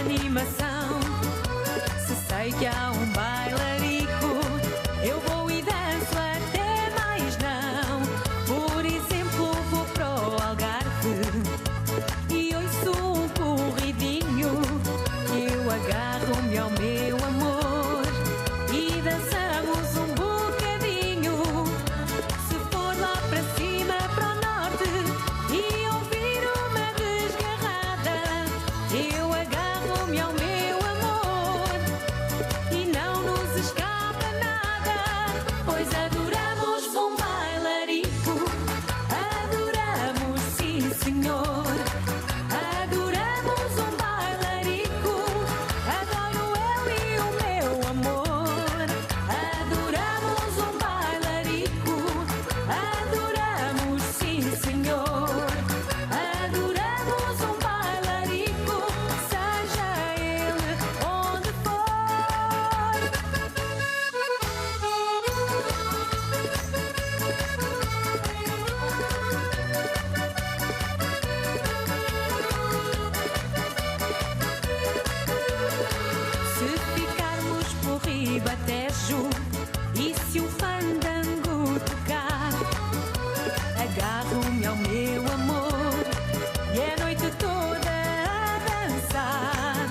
animação. Se sei que há um bailarico, eu vou e danço até mais não. Por exemplo, vou pro Algarve e ouço um corridinho. Eu agarro-me ao meu amor e dançamos um bocadinho. Se for lá para cima, para o norte, e ouvir uma desgarrada, eu agarro-me ao meu amor e não nos escapa nada, pois adoramos um bailarico. Adoramos, sim senhor. Adoramos um bailarico. Adoro eu e o meu amor. Adoramos um bailarico. Adoramos, sim senhor. Adoramos um bailarico, seja ele onde for. Se ficarmos por Ribatejo e se o fandango tocar, agarro-me ao meu amor e é a noite toda a dançar.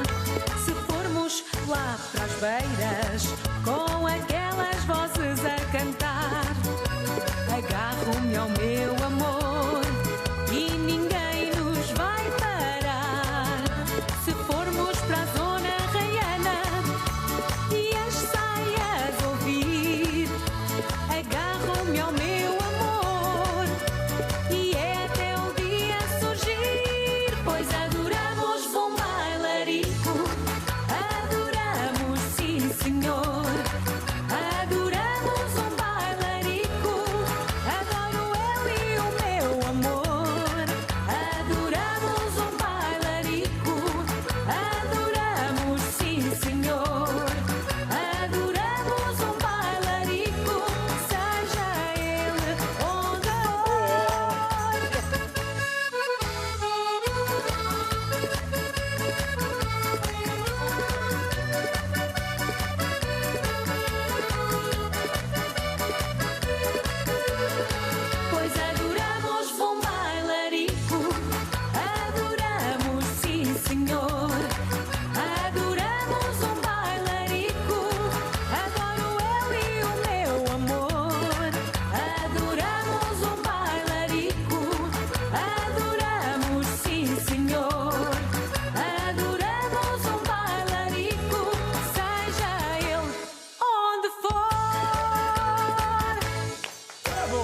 Se formos lá para as beiras com aquelas vozes a cantar, agarro-me ao meu amor e ninguém nos vai parar. Se formos para a zona raiana e as saias ouvir, agarro-me ao meu amor e é até o dia surgir, pois adoramos um bailarico. Adoramos, sim senhor. Adoramos um bailarico. Adoro eu e o meu amor. Adoramos um bailarico. Adoramos, sim senhor. Adoramos um bailarico, seja ele onde pois adoramos um bailarico. Adoramos, sim senhor. Adoramos um bailarico. Adoro eu e o meu amor. Adoramos um bailarico. Adoramos, sim senhor. Adoramos um bailarico, seja ele onde for. Bravo!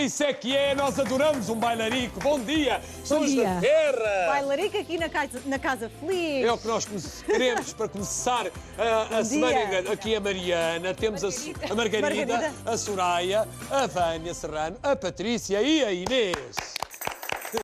Isso é que é, nós adoramos um bailarico. Bom dia, somos dia. da Terra. Bailarico aqui na casa Feliz. É o que nós queremos para começar a semana. Aqui a Mariana, temos a Margarida, Margarida. a Soraya, a Vânia Serrano, a Patrícia e a Inês.